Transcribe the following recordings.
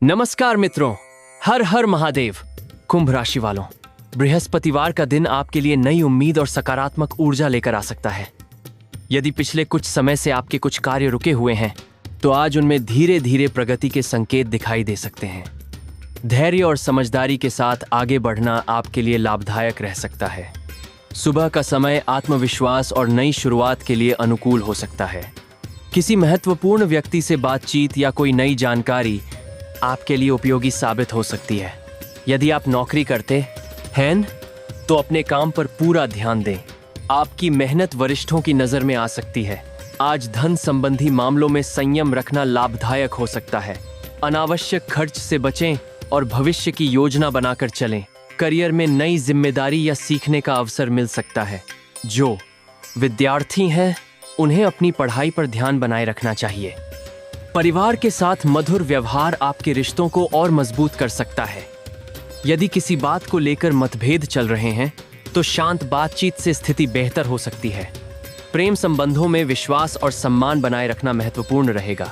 नमस्कार मित्रों, हर हर महादेव। कुंभ राशि वालों, बृहस्पतिवार का दिन आपके लिए नई उम्मीद और सकारात्मक ऊर्जा लेकर आ सकता है। यदि पिछले कुछ समय से आपके कुछ कार्य रुके हुए हैं तो आज उनमें धीरे धीरे प्रगति के संकेत दिखाई दे सकते हैं। धैर्य और समझदारी के साथ आगे बढ़ना आपके लिए लाभदायक रह सकता है। सुबह का समय आत्मविश्वास और नई शुरुआत के लिए अनुकूल हो सकता है। किसी महत्वपूर्ण व्यक्ति से बातचीत या कोई नई जानकारी आपके लिए उपयोगी साबित हो सकती है। यदि आप नौकरी करते हैं तो अपने काम पर पूरा ध्यान दें। आपकी मेहनत वरिष्ठों की नज़र में आ सकती है। आज धन संबंधी मामलों में संयम रखना लाभदायक हो सकता है। अनावश्यक खर्च से बचें और भविष्य की योजना बनाकर चलें। करियर में नई जिम्मेदारी या सीखने का अवसर मिल सकता है। जो विद्यार्थी हैं उन्हें अपनी पढ़ाई पर ध्यान बनाए रखना चाहिए। परिवार के साथ मधुर व्यवहार आपके रिश्तों को और मजबूत कर सकता है। यदि किसी बात को लेकर मतभेद चल रहे हैं तो शांत बातचीत से स्थिति बेहतर हो सकती है। प्रेम संबंधों में विश्वास और सम्मान बनाए रखना महत्वपूर्ण रहेगा।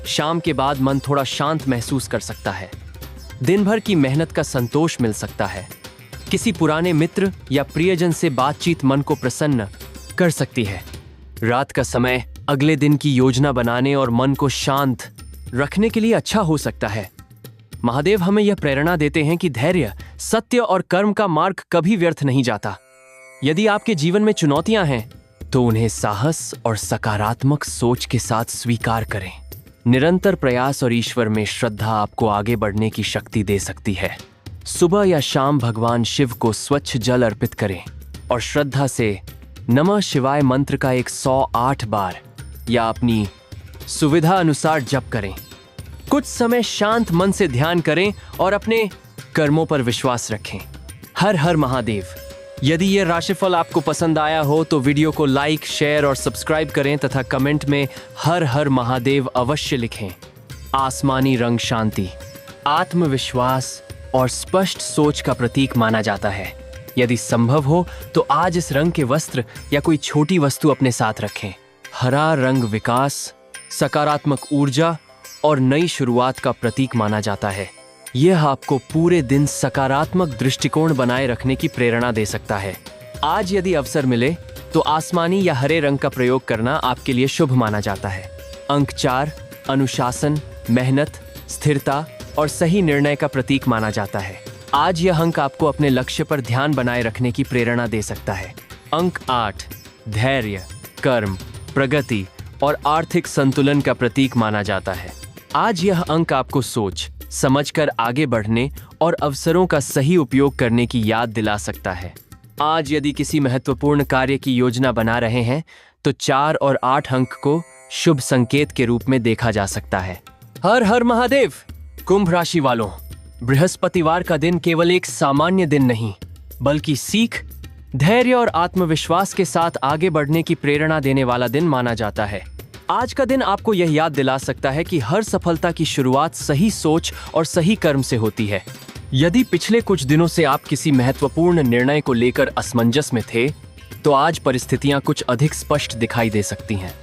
शाम के बाद मन थोड़ा शांत महसूस कर सकता है। दिन भर की मेहनत का संतोष मिल सकता है। किसी पुराने मित्र या प्रियजन से बातचीत मन को प्रसन्न कर सकती है। रात का समय अगले दिन की योजना बनाने और मन को शांत रखने के लिए अच्छा हो सकता है। महादेव हमें यह प्रेरणा देते हैं कि धैर्य, सत्य और कर्म का मार्ग कभी व्यर्थ नहीं जाता। यदि आपके जीवन में चुनौतियां हैं तो उन्हें साहस और सकारात्मक सोच के साथ स्वीकार करें। निरंतर प्रयास और ईश्वर में श्रद्धा आपको आगे बढ़ने की शक्ति दे सकती है। सुबह या शाम भगवान शिव को स्वच्छ जल अर्पित करें और श्रद्धा से नमः शिवाय मंत्र का 108 बार या अपनी सुविधा अनुसार जप करें। कुछ समय शांत मन से ध्यान करें और अपने कर्मों पर विश्वास रखें। हर हर महादेव। यदि यह राशिफल आपको पसंद आया हो तो वीडियो को लाइक, शेयर और सब्सक्राइब करें तथा कमेंट में हर हर महादेव अवश्य लिखें। आसमानी रंग शांति, आत्मविश्वास और स्पष्ट सोच का प्रतीक माना जाता है। यदि संभव हो तो आज इस रंग के वस्त्र या कोई छोटी वस्तु अपने साथ रखें। हरा रंग विकास, सकारात्मक ऊर्जा और नई शुरुआत का प्रतीक माना जाता है। यह आपको पूरे दिन सकारात्मक दृष्टिकोण बनाए रखने की प्रेरणा दे सकता है। आज यदि अवसर मिले तो आसमानी या हरे रंग का प्रयोग करना आपके लिए शुभ माना जाता है। अंक 4 अनुशासन, मेहनत, स्थिरता और सही निर्णय का प्रतीक माना जाता है। आज यह अंक आपको अपने लक्ष्य पर ध्यान बनाए रखने की प्रेरणा दे सकता है। अंक 8 धैर्य, कर्म, प्रगति और आर्थिक संतुलन का प्रतीक माना जाता है। आज यह अंक आपको सोच समझकर आगे बढ़ने और अवसरों का सही उपयोग करने की याद दिला सकता है। आज यदि किसी महत्वपूर्ण कार्य की योजना बना रहे हैं तो 4 और 8 अंक को शुभ संकेत के रूप में देखा जा सकता है। हर हर महादेव। कुंभ राशि वालों, बृहस्पतिवार का दिन केवल एक सामान्य दिन नहीं बल्कि सीख, धैर्य और आत्मविश्वास के साथ आगे बढ़ने की प्रेरणा देने वाला दिन माना जाता है। आज का दिन आपको यह याद दिला सकता है कि हर सफलता की शुरुआत सही सोच और सही कर्म से होती है। यदि पिछले कुछ दिनों से आप किसी महत्वपूर्ण निर्णय को लेकर असमंजस में थे तो आज परिस्थितियां कुछ अधिक स्पष्ट दिखाई दे सकती हैं।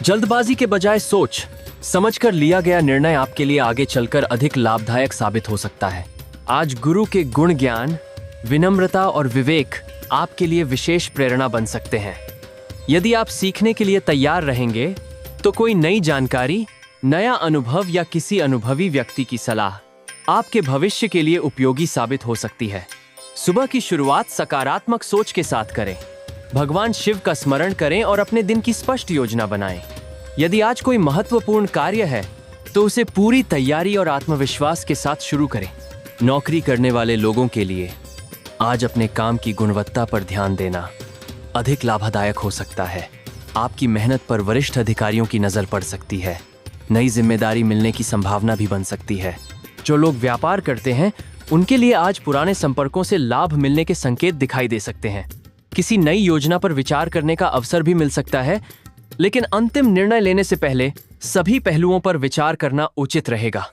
जल्दबाजी के बजाय सोच समझकर लिया गया निर्णय आपके लिए आगे चलकर अधिक लाभदायक साबित हो सकता है। आज गुरु के गुण, ज्ञान, विनम्रता और विवेक आपके लिए विशेष प्रेरणा बन सकते हैं। यदि आप सीखने के लिए तैयार रहेंगे तो कोई नई जानकारी, नया अनुभव या किसी अनुभवी व्यक्ति की सलाह आपके भविष्य के लिए उपयोगी साबित हो सकती है। सुबह की शुरुआत सकारात्मक सोच के साथ करें। भगवान शिव का स्मरण करें और अपने दिन की स्पष्ट योजना बनाएं। यदि आज कोई महत्वपूर्ण कार्य है तो उसे पूरी तैयारी और आत्मविश्वास के साथ शुरू करें। नौकरी करने वाले लोगों के लिए आज अपने काम की गुणवत्ता पर ध्यान देना अधिक लाभदायक हो सकता है। आपकी मेहनत पर वरिष्ठ अधिकारियों की नजर पड़ सकती है। नई जिम्मेदारी मिलने की संभावना भी बन सकती है। जो लोग व्यापार करते हैं उनके लिए आज पुराने संपर्कों से लाभ मिलने के संकेत दिखाई दे सकते हैं। किसी नई योजना पर विचार करने का अवसर भी मिल सकता है, लेकिन अंतिम निर्णय लेने से पहले सभी पहलुओं पर विचार करना उचित रहेगा।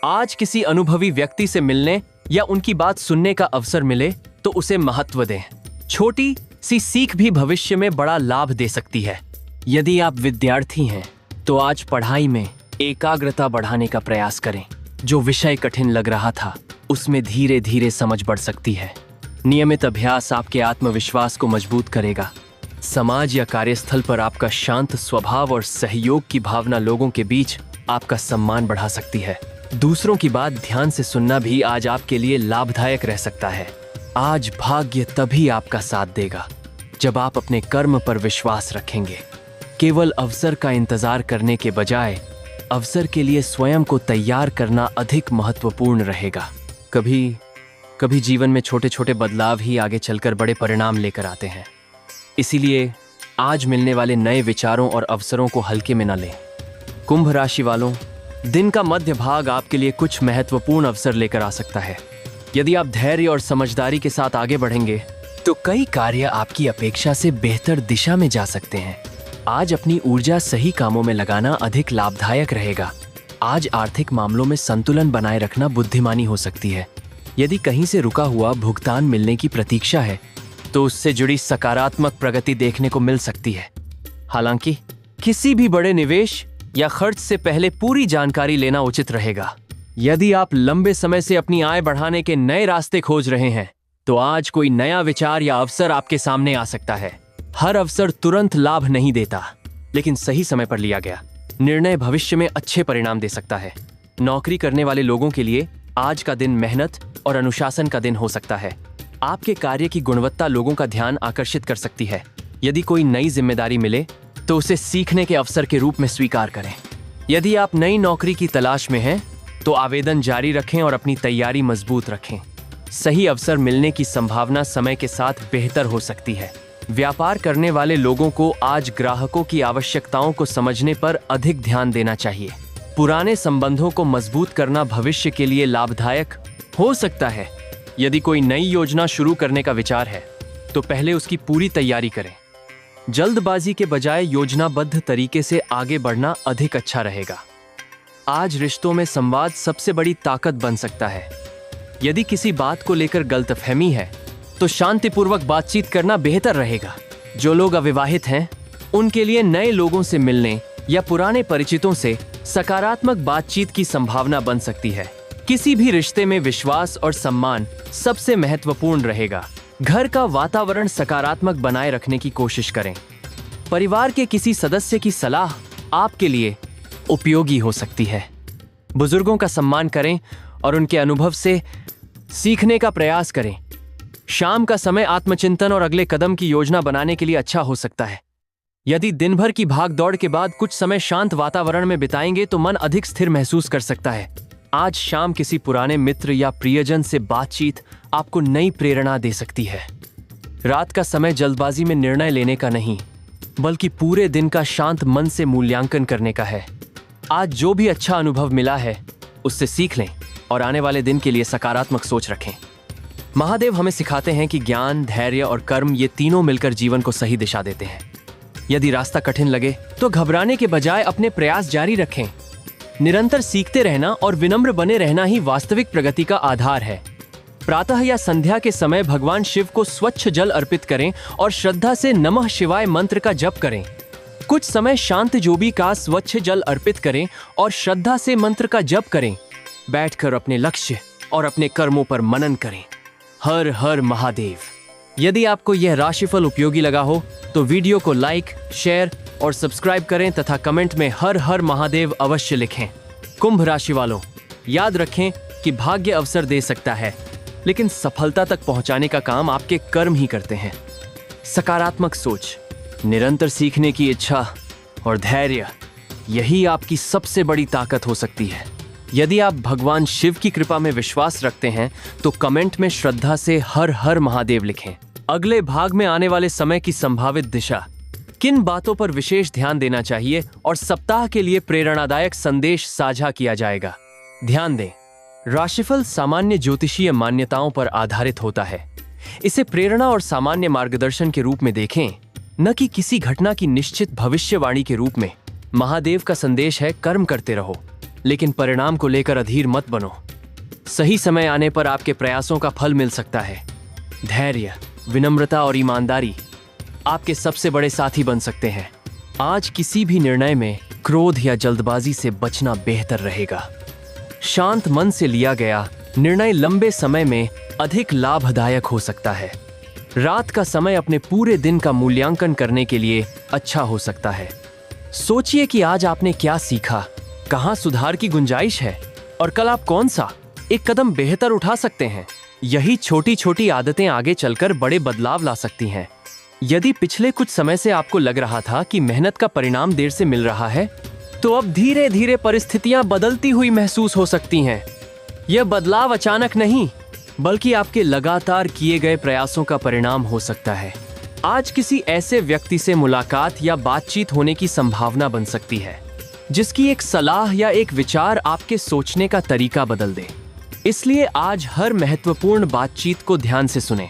आज किसी अनुभवी व्यक्ति से मिलने या उनकी बात सुनने का अवसर मिले तो उसे महत्व दें। छोटी सी सीख भी भविष्य में बड़ा लाभ दे सकती है। यदि आप विद्यार्थी हैं तो आज पढ़ाई में एकाग्रता बढ़ाने का प्रयास करें। जो विषय कठिन लग रहा था उसमें धीरे धीरे समझ बढ़ सकती है। नियमित अभ्यास आपके आत्मविश्वास को मजबूत करेगा। समाज या कार्यस्थल पर आपका शांत स्वभाव और सहयोग की भावना लोगों के बीच आपका सम्मान बढ़ा सकती है। दूसरों की बात ध्यान से सुनना भी आज आपके लिए लाभदायक रह सकता है। आज भाग्य तभी आपका साथ देगा जब आप अपने कर्म पर विश्वास रखेंगे। केवल अवसर का इंतजार करने के बजाय अवसर के लिए स्वयं को तैयार करना अधिक महत्वपूर्ण रहेगा। कभी जीवन में छोटे छोटे बदलाव ही आगे चलकर बड़े परिणाम लेकर आते हैं। इसीलिए आज मिलने वाले नए विचारों और अवसरों को हल्के में न लें। कुंभ राशि वालों, दिन का मध्य भाग आपके लिए कुछ महत्वपूर्ण अवसर लेकर आ सकता है। यदि आप धैर्य और समझदारी के साथ आगे बढ़ेंगे तो कई कार्य आपकी अपेक्षा से बेहतर दिशा में जा सकते हैं। आज अपनी ऊर्जा सही कामों में लगाना अधिक लाभदायक रहेगा। आज आर्थिक मामलों में संतुलन बनाए रखना बुद्धिमानी हो सकती है। यदि कहीं से रुका हुआ भुगतान मिलने की प्रतीक्षा है तो उससे जुड़ी सकारात्मक प्रगति देखने को मिल सकती है। हालांकि किसी भी बड़े निवेश या खर्च से पहले पूरी जानकारी लेना उचित रहेगा। यदि आप लंबे समय से अपनी आय बढ़ाने के नए रास्ते खोज रहे हैं तो आज कोई नया विचार या अवसर आपके सामने आ सकता है। हर अवसर तुरंत लाभ नहीं देता, लेकिन सही समय पर लिया गया निर्णय भविष्य में अच्छे परिणाम दे सकता है। नौकरी करने वाले लोगों के लिए आज का दिन मेहनत और अनुशासन का दिन हो सकता है। आपके कार्य की गुणवत्ता लोगों का ध्यान आकर्षित कर सकती है। यदि कोई नई जिम्मेदारी मिले तो उसे सीखने के अवसर के रूप में स्वीकार करें। यदि आप नई नौकरी की तलाश में हैं तो आवेदन जारी रखें और अपनी तैयारी मजबूत रखें। सही अवसर मिलने की संभावना समय के साथ बेहतर हो सकती है। व्यापार करने वाले लोगों को आज ग्राहकों की आवश्यकताओं को समझने पर अधिक ध्यान देना चाहिए। पुराने संबंधों को मजबूत करना भविष्य के लिए लाभदायक हो सकता है। यदि कोई नई योजना शुरू करने का विचार है तो पहले उसकी पूरी तैयारी करें। जल्दबाजी के बजाय योजनाबद्ध तरीके से आगे बढ़ना अधिक अच्छा रहेगा। आज रिश्तों में संवाद सबसे बड़ी ताकत बन सकता है। यदि किसी बात को लेकर गलतफहमी है तो शांतिपूर्वक बातचीत करना बेहतर रहेगा। जो लोग अविवाहित हैं उनके लिए नए लोगों से मिलने या पुराने परिचितों से सकारात्मक बातचीत की संभावना बन सकती है। किसी भी रिश्ते में विश्वास और सम्मान सबसे महत्वपूर्ण रहेगा। घर का वातावरण सकारात्मक बनाए रखने की कोशिश करें। परिवार के किसी सदस्य की सलाह आपके लिए उपयोगी हो सकती है। बुजुर्गों का सम्मान करें और उनके अनुभव से सीखने का प्रयास करें। शाम का समय आत्मचिंतन और अगले कदम की योजना बनाने के लिए अच्छा हो सकता है। यदि दिन भर की भाग दौड़ के बाद कुछ समय शांत वातावरण में बिताएंगे तो मन अधिक स्थिर महसूस कर सकता है। आज शाम किसी पुराने मित्र या प्रियजन से बातचीत आपको नई प्रेरणा दे सकती है। रात का समय जल्दबाजी में निर्णय लेने का नहीं, बल्कि पूरे दिन का शांत मन से मूल्यांकन करने का है। आज जो भी अच्छा अनुभव मिला है उससे सीख लें और आने वाले दिन के लिए सकारात्मक सोच रखें। महादेव हमें सिखाते हैं कि ज्ञान, धैर्य और कर्म ये तीनों मिलकर जीवन को सही दिशा देते हैं। यदि रास्ता कठिन लगे तो घबराने के बजाय अपने प्रयास जारी रखें। निरंतर सीखते रहना और विनम्र बने रहना ही वास्तविक प्रगति का आधार है। प्रातः या संध्या के समय भगवान शिव को स्वच्छ जल अर्पित करें और श्रद्धा से नमः शिवाय मंत्र का जप करें। कुछ समय शांत जोबी का स्वच्छ जल अर्पित करें और श्रद्धा से मंत्र का जप करें। बैठकर अपने लक्ष्य और अपने कर्मों पर मनन करें। हर हर महादेव। यदि आपको यह राशिफल उपयोगी लगा हो तो वीडियो को लाइक, शेयर और सब्सक्राइब करें तथा कमेंट में हर हर महादेव अवश्य लिखें। कुंभ राशि वालों, याद रखें कि भाग्य अवसर दे सकता है, लेकिन सफलता तक पहुंचाने का काम आपके कर्म ही करते हैं। सकारात्मक सोच, निरंतर सीखने की इच्छा और धैर्य, यही आपकी सबसे बड़ी ताकत हो सकती है। यदि आप भगवान शिव की कृपा में विश्वास रखते हैं तो कमेंट में श्रद्धा से हर हर महादेव लिखें। अगले भाग में आने वाले समय की संभावित दिशा, किन बातों पर विशेष ध्यान देना चाहिए और सप्ताह के लिए प्रेरणादायक संदेश साझा किया जाएगा। ध्यान दें, राशिफल सामान्य ज्योतिषीय मान्यताओं पर आधारित होता है। इसे प्रेरणा और सामान्य मार्गदर्शन के रूप में देखें, न कि किसी घटना की निश्चित भविष्यवाणी के रूप में। महादेव का संदेश है, कर्म करते रहो, लेकिन परिणाम को लेकर अधीर मत बनो। सही समय आने पर आपके प्रयासों का फल मिल सकता है। धैर्य, विनम्रता और ईमानदारी आपके सबसे बड़े साथी बन सकते हैं। आज किसी भी निर्णय में क्रोध या जल्दबाजी से बचना बेहतर रहेगा। शांत मन से लिया गया निर्णय लंबे समय में अधिक लाभदायक हो सकता है। रात का समय अपने पूरे दिन का मूल्यांकन करने के लिए अच्छा हो सकता है। सोचिए कि आज आपने क्या सीखा, कहाँ सुधार की गुंजाइश है और कल आप कौन सा एक कदम बेहतर उठा सकते हैं। यही छोटी छोटी आदतें आगे चलकर बड़े बदलाव ला सकती हैं। यदि पिछले कुछ समय से आपको लग रहा था कि मेहनत का परिणाम देर से मिल रहा है, तो अब धीरे धीरे परिस्थितियां बदलती हुई महसूस हो सकती हैं। यह बदलाव अचानक नहीं, बल्कि आपके लगातार किए गए प्रयासों का परिणाम हो सकता है। आज किसी ऐसे व्यक्ति से मुलाकात या बातचीत होने की संभावना बन सकती है, जिसकी एक सलाह या एक विचार आपके सोचने का तरीका बदल दे। इसलिए आज हर महत्वपूर्ण बातचीत को ध्यान से सुनें